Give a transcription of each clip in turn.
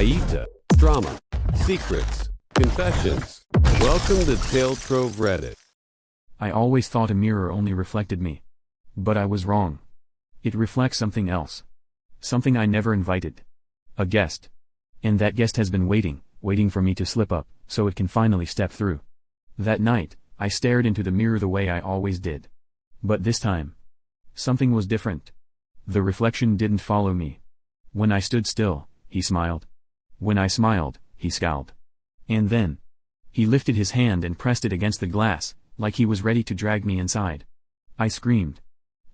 Aita, drama, secrets, confessions. Welcome to Tale Trove Reddit. I always thought a mirror only reflected me. But I was wrong. It reflects something else. Something I never invited. A guest. And that guest has been waiting for me to slip up, so it can finally step through. That night, I stared into the mirror the way I always did. But this time, something was different. The reflection didn't follow me. When I stood still, he smiled. When I smiled, he scowled. And then, he lifted his hand and pressed it against the glass, like he was ready to drag me inside. I screamed.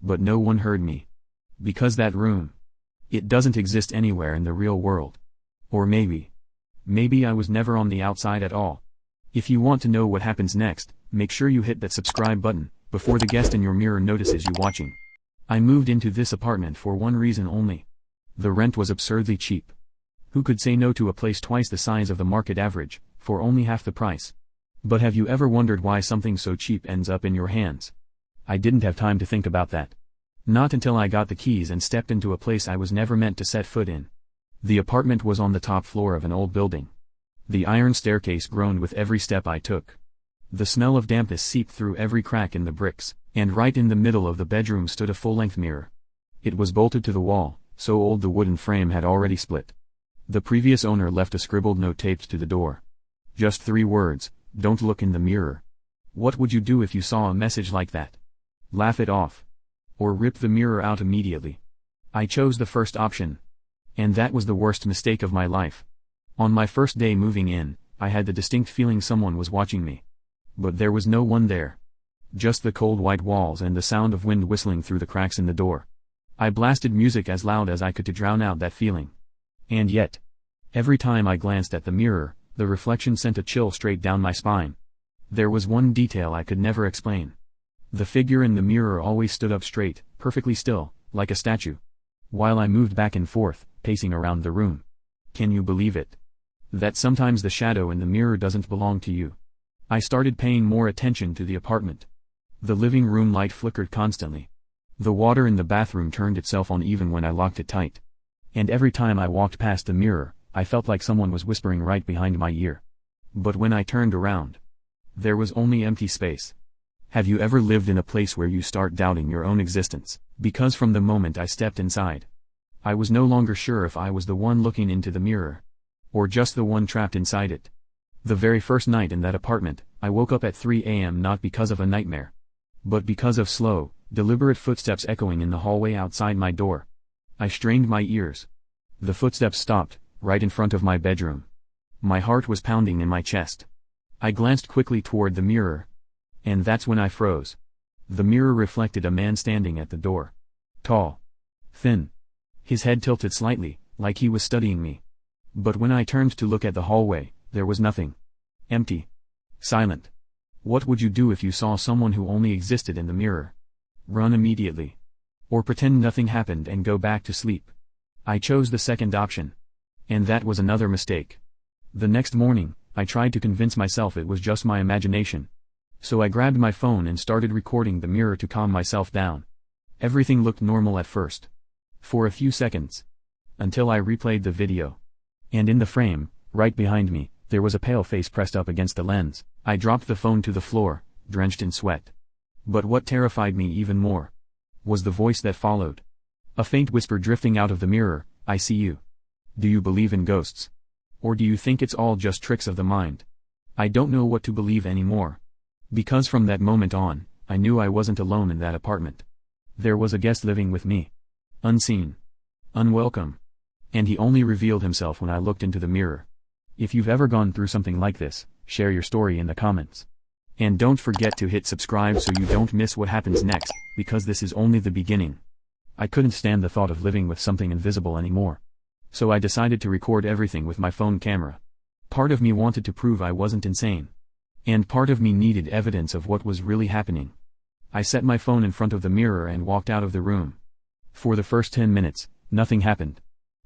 But no one heard me. Because that room, it doesn't exist anywhere in the real world. Or maybe I was never on the outside at all. If you want to know what happens next, make sure you hit that subscribe button, before the guest in your mirror notices you watching. I moved into this apartment for one reason only. The rent was absurdly cheap. Who could say no to a place twice the size of the market average, for only half the price? But have you ever wondered why something so cheap ends up in your hands? I didn't have time to think about that. Not until I got the keys and stepped into a place I was never meant to set foot in. The apartment was on the top floor of an old building. The iron staircase groaned with every step I took. The smell of dampness seeped through every crack in the bricks, and right in the middle of the bedroom stood a full-length mirror. It was bolted to the wall, so old the wooden frame had already split. The previous owner left a scribbled note taped to the door. Just 3 words, "Don't look in the mirror." What would you do if you saw a message like that? Laugh it off? Or rip the mirror out immediately? I chose the first option. And that was the worst mistake of my life. On my first day moving in, I had the distinct feeling someone was watching me. But there was no one there. Just the cold white walls and the sound of wind whistling through the cracks in the door. I blasted music as loud as I could to drown out that feeling. And yet, every time I glanced at the mirror, the reflection sent a chill straight down my spine. There was one detail I could never explain. The figure in the mirror always stood up straight, perfectly still, like a statue. While I moved back and forth, pacing around the room. Can you believe it? That sometimes the shadow in the mirror doesn't belong to you. I started paying more attention to the apartment. The living room light flickered constantly. The water in the bathroom turned itself on even when I locked it tight. And every time I walked past the mirror, I felt like someone was whispering right behind my ear. But when I turned around, there was only empty space. Have you ever lived in a place where you start doubting your own existence? Because from the moment I stepped inside, I was no longer sure if I was the one looking into the mirror, or just the one trapped inside it. The very first night in that apartment, I woke up at 3 a.m. not because of a nightmare, but because of slow, deliberate footsteps echoing in the hallway outside my door. I strained my ears. The footsteps stopped, right in front of my bedroom. My heart was pounding in my chest. I glanced quickly toward the mirror. And that's when I froze. The mirror reflected a man standing at the door. Tall. Thin. His head tilted slightly, like he was studying me. But when I turned to look at the hallway, there was nothing. Empty. Silent. What would you do if you saw someone who only existed in the mirror? Run immediately. Or pretend nothing happened and go back to sleep. I chose the second option. And that was another mistake. The next morning, I tried to convince myself it was just my imagination. So I grabbed my phone and started recording the mirror to calm myself down. Everything looked normal at first. For a few seconds. Until I replayed the video. And in the frame, right behind me, there was a pale face pressed up against the lens. I dropped the phone to the floor, drenched in sweat. But what terrified me even more was the voice that followed. A faint whisper drifting out of the mirror, "I see you. Do you believe in ghosts? Or do you think it's all just tricks of the mind?" I don't know what to believe anymore. Because from that moment on, I knew I wasn't alone in that apartment. There was a guest living with me. Unseen. Unwelcome. And he only revealed himself when I looked into the mirror. If you've ever gone through something like this, share your story in the comments. And don't forget to hit subscribe so you don't miss what happens next, because this is only the beginning. I couldn't stand the thought of living with something invisible anymore. So I decided to record everything with my phone camera. Part of me wanted to prove I wasn't insane. And part of me needed evidence of what was really happening. I set my phone in front of the mirror and walked out of the room. For the first 10 minutes, nothing happened.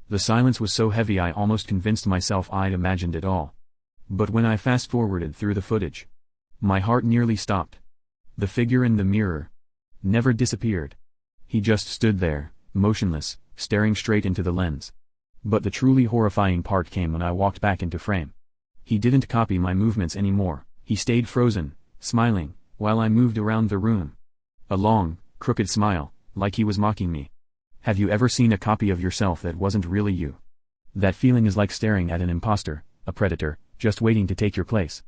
The silence was so heavy I almost convinced myself I'd imagined it all. But when I fast-forwarded through the footage, my heart nearly stopped. The figure in the mirror never disappeared. He just stood there, motionless, staring straight into the lens. But the truly horrifying part came when I walked back into frame. He didn't copy my movements anymore, he stayed frozen, smiling, while I moved around the room. A long, crooked smile, like he was mocking me. Have you ever seen a copy of yourself that wasn't really you? That feeling is like staring at an imposter, a predator, just waiting to take your place.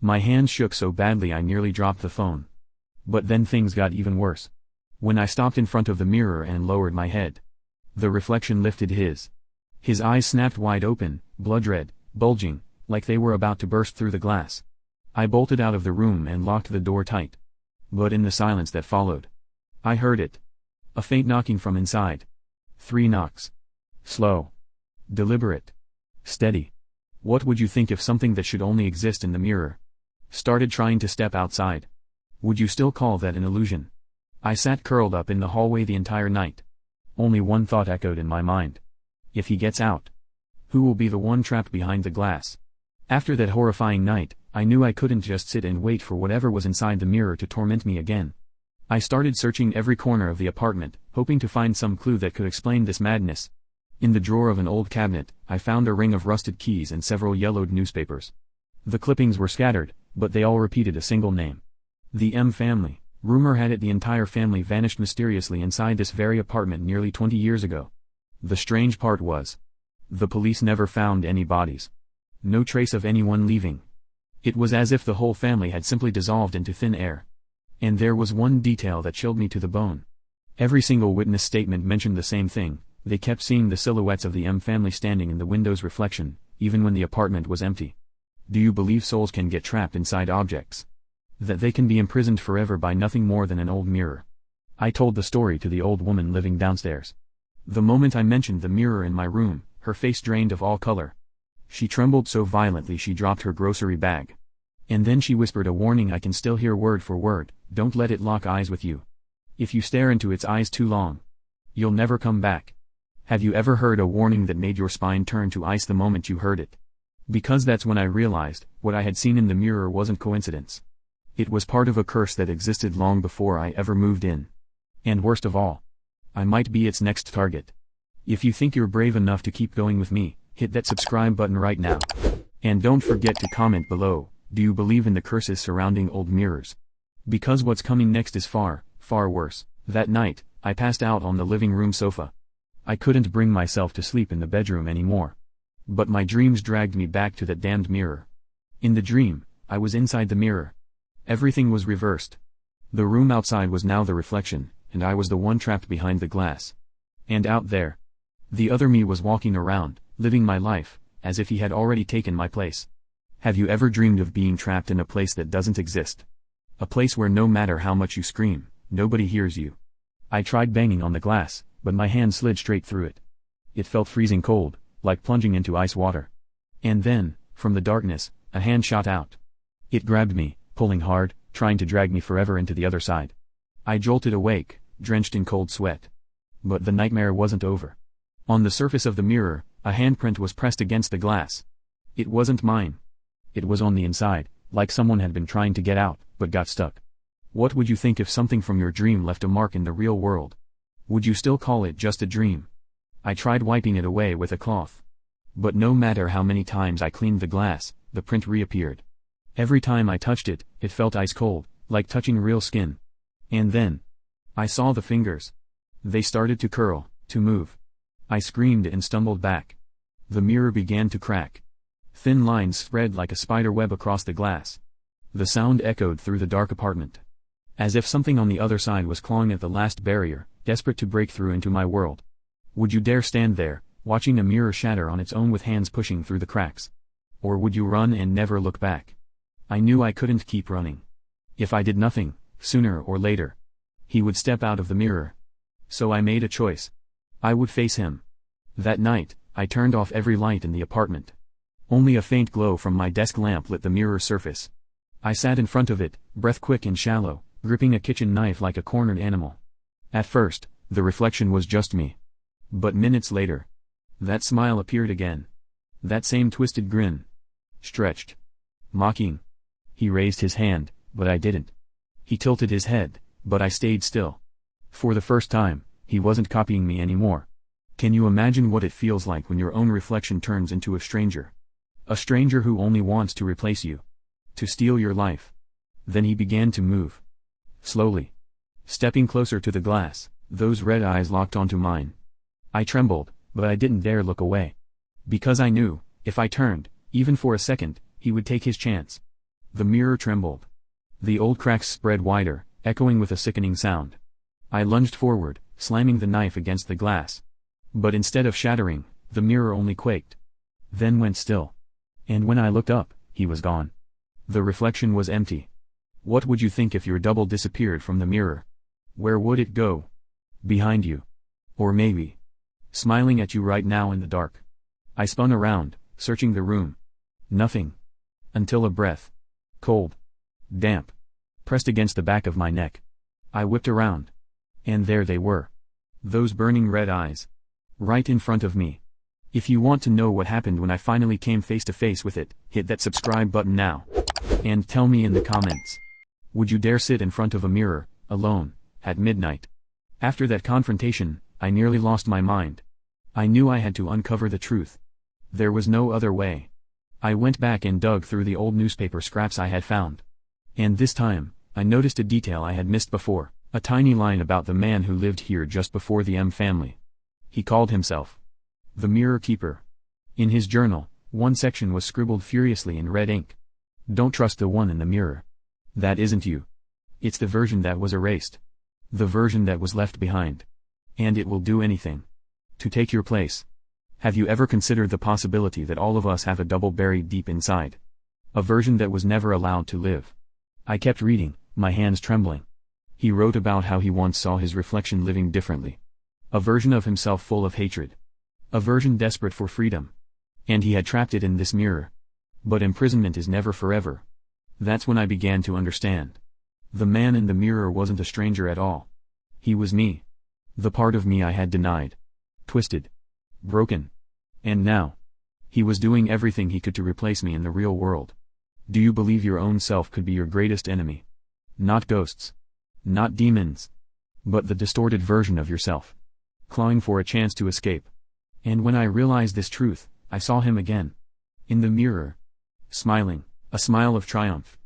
My hands shook so badly I nearly dropped the phone. But then things got even worse. When I stopped in front of the mirror and lowered my head, the reflection lifted his. His eyes snapped wide open, blood red, bulging, like they were about to burst through the glass. I bolted out of the room and locked the door tight. But in the silence that followed, I heard it. A faint knocking from inside. 3 knocks. Slow. Deliberate. Steady. What would you think if something that should only exist in the mirror started trying to step outside? Would you still call that an illusion? I sat curled up in the hallway the entire night. Only one thought echoed in my mind. If he gets out, who will be the one trapped behind the glass? After that horrifying night, I knew I couldn't just sit and wait for whatever was inside the mirror to torment me again. I started searching every corner of the apartment, hoping to find some clue that could explain this madness. In the drawer of an old cabinet, I found a ring of rusted keys and several yellowed newspapers. The clippings were scattered, but they all repeated a single name. The M family. Rumor had it the entire family vanished mysteriously inside this very apartment nearly 20 years ago. The strange part was, the police never found any bodies. No trace of anyone leaving. It was as if the whole family had simply dissolved into thin air. And there was one detail that chilled me to the bone. Every single witness statement mentioned the same thing. They kept seeing the silhouettes of the M family standing in the window's reflection, even when the apartment was empty. Do you believe souls can get trapped inside objects? That they can be imprisoned forever by nothing more than an old mirror? I told the story to the old woman living downstairs. The moment I mentioned the mirror in my room, her face drained of all color. She trembled so violently she dropped her grocery bag. And then she whispered a warning I can still hear word for word: don't let it lock eyes with you. If you stare into its eyes too long, you'll never come back. Have you ever heard a warning that made your spine turn to ice the moment you heard it? Because that's when I realized, what I had seen in the mirror wasn't coincidence. It was part of a curse that existed long before I ever moved in. And worst of all, I might be its next target. If you think you're brave enough to keep going with me, hit that subscribe button right now. And don't forget to comment below, do you believe in the curses surrounding old mirrors? Because what's coming next is far, far worse. That night, I passed out on the living room sofa. I couldn't bring myself to sleep in the bedroom anymore. But my dreams dragged me back to that damned mirror. In the dream, I was inside the mirror. Everything was reversed. The room outside was now the reflection, and I was the one trapped behind the glass. And out there, the other me was walking around, living my life, as if he had already taken my place. Have you ever dreamed of being trapped in a place that doesn't exist? A place where no matter how much you scream, nobody hears you. I tried banging on the glass, but my hand slid straight through it. It felt freezing cold, like plunging into ice water. And then, from the darkness, a hand shot out. It grabbed me, pulling hard, trying to drag me forever into the other side. I jolted awake, drenched in cold sweat. But the nightmare wasn't over. On the surface of the mirror, a handprint was pressed against the glass. It wasn't mine. It was on the inside, like someone had been trying to get out, but got stuck. What would you think if something from your dream left a mark in the real world? Would you still call it just a dream? I tried wiping it away with a cloth. But no matter how many times I cleaned the glass, the print reappeared. Every time I touched it, it felt ice cold, like touching real skin. And then, I saw the fingers. They started to curl, to move. I screamed and stumbled back. The mirror began to crack. Thin lines spread like a spider web across the glass. The sound echoed through the dark apartment. As if something on the other side was clawing at the last barrier, desperate to break through into my world. Would you dare stand there, watching a mirror shatter on its own with hands pushing through the cracks? Or would you run and never look back? I knew I couldn't keep running. If I did nothing, sooner or later, he would step out of the mirror. So I made a choice. I would face him. That night, I turned off every light in the apartment. Only a faint glow from my desk lamp lit the mirror's surface. I sat in front of it, breath quick and shallow, gripping a kitchen knife like a cornered animal. At first, the reflection was just me. But minutes later, that smile appeared again. That same twisted grin. Stretched. Mocking. He raised his hand, but I didn't. He tilted his head, but I stayed still. For the first time, he wasn't copying me anymore. Can you imagine what it feels like when your own reflection turns into a stranger? A stranger who only wants to replace you. To steal your life. Then he began to move. Slowly. Stepping closer to the glass, those red eyes locked onto mine. I trembled, but I didn't dare look away. Because I knew, if I turned, even for a second, he would take his chance. The mirror trembled. The old cracks spread wider, echoing with a sickening sound. I lunged forward, slamming the knife against the glass. But instead of shattering, the mirror only quaked. Then went still. And when I looked up, he was gone. The reflection was empty. What would you think if your double disappeared from the mirror? Where would it go? Behind you. Or maybe smiling at you right now in the dark. I spun around, searching the room. Nothing. Until a breath. Cold. Damp. Pressed against the back of my neck. I whipped around. And there they were. Those burning red eyes. Right in front of me. If you want to know what happened when I finally came face to face with it, hit that subscribe button now. And tell me in the comments. Would you dare sit in front of a mirror, alone, at midnight? After that confrontation, I nearly lost my mind. I knew I had to uncover the truth. There was no other way. I went back and dug through the old newspaper scraps I had found. And this time, I noticed a detail I had missed before, a tiny line about the man who lived here just before the M family. He called himself the Mirror Keeper. In his journal, one section was scribbled furiously in red ink. Don't trust the one in the mirror. That isn't you. It's the version that was erased. The version that was left behind. And it will do anything to take your place. Have you ever considered the possibility that all of us have a double buried deep inside? A version that was never allowed to live. I kept reading, my hands trembling. He wrote about how he once saw his reflection living differently. A version of himself full of hatred. A version desperate for freedom. And he had trapped it in this mirror. But imprisonment is never forever. That's when I began to understand. The man in the mirror wasn't a stranger at all. He was me. The part of me I had denied. Twisted. Broken. And now, he was doing everything he could to replace me in the real world. Do you believe your own self could be your greatest enemy? Not ghosts. Not demons. But the distorted version of yourself. Clawing for a chance to escape. And when I realized this truth, I saw him again. In the mirror. Smiling, a smile of triumph.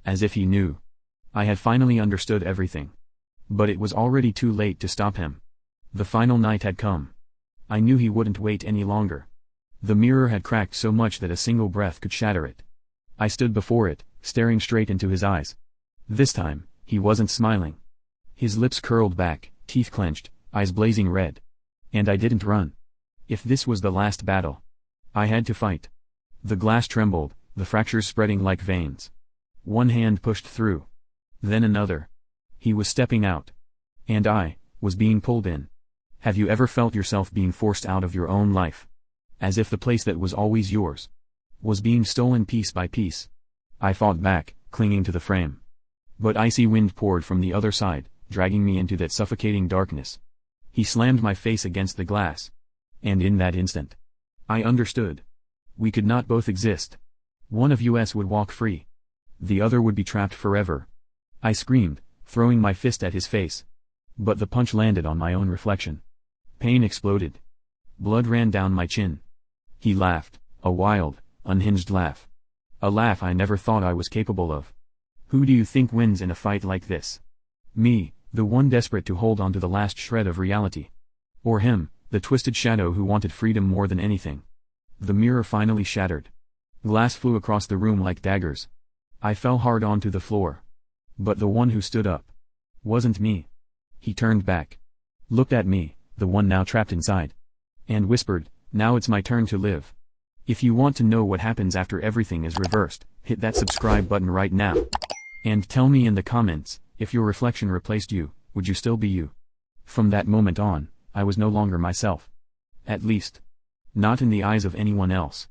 As if he knew. I had finally understood everything. But it was already too late to stop him. The final night had come. I knew he wouldn't wait any longer. The mirror had cracked so much that a single breath could shatter it. I stood before it, staring straight into his eyes. This time, he wasn't smiling. His lips curled back, teeth clenched, eyes blazing red. And I didn't run. If this was the last battle, I had to fight. The glass trembled, the fractures spreading like veins. One hand pushed through. Then another. He was stepping out. And I was being pulled in. Have you ever felt yourself being forced out of your own life? As if the place that was always yours was being stolen piece by piece. I fought back, clinging to the frame. But icy wind poured from the other side, dragging me into that suffocating darkness. He slammed my face against the glass. And in that instant, I understood. We could not both exist. One of us would walk free. The other would be trapped forever. I screamed, throwing my fist at his face. But the punch landed on my own reflection. Pain exploded. Blood ran down my chin. He laughed, a wild, unhinged laugh. A laugh I never thought I was capable of. Who do you think wins in a fight like this? Me, the one desperate to hold on to the last shred of reality. Or him, the twisted shadow who wanted freedom more than anything. The mirror finally shattered. Glass flew across the room like daggers. I fell hard onto the floor. But the one who stood up wasn't me. He turned back. Looked at me, the one now trapped inside. And whispered, "Now it's my turn to live." If you want to know what happens after everything is reversed, hit that subscribe button right now. And tell me in the comments, if your reflection replaced you, would you still be you? From that moment on, I was no longer myself. At least, not in the eyes of anyone else.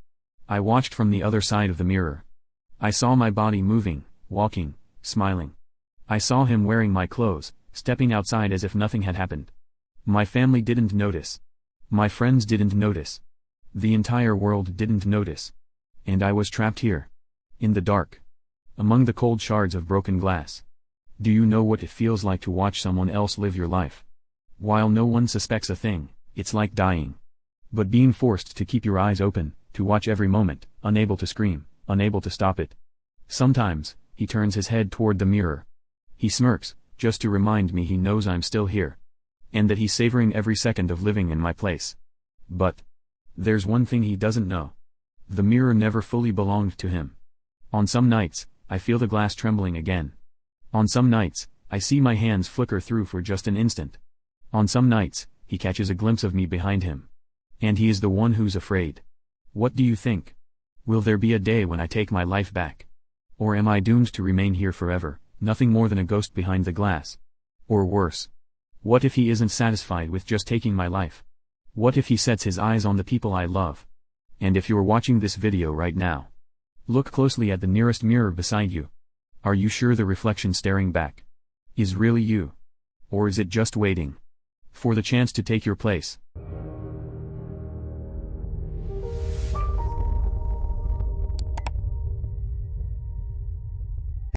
I watched from the other side of the mirror. I saw my body moving, walking, smiling. I saw him wearing my clothes, stepping outside as if nothing had happened. My family didn't notice. My friends didn't notice. The entire world didn't notice. And I was trapped here. In the dark. Among the cold shards of broken glass. Do you know what it feels like to watch someone else live your life? While no one suspects a thing, It's like dying. But being forced to keep your eyes open, to watch every moment, unable to scream, unable to stop it. Sometimes, he turns his head toward the mirror. He smirks, just to remind me he knows I'm still here. And that he's savoring every second of living in my place. But there's one thing he doesn't know. The mirror never fully belonged to him. On some nights, I feel the glass trembling again. On some nights, I see my hands flicker through for just an instant. On some nights, he catches a glimpse of me behind him. And he is the one who's afraid. What do you think? Will there be a day when I take my life back? Or am I doomed to remain here forever, nothing more than a ghost behind the glass? Or worse? What if he isn't satisfied with just taking my life? What if he sets his eyes on the people I love? And if you're watching this video right now, look closely at the nearest mirror beside you. Are you sure the reflection staring back is really you? Or is it just waiting for the chance to take your place?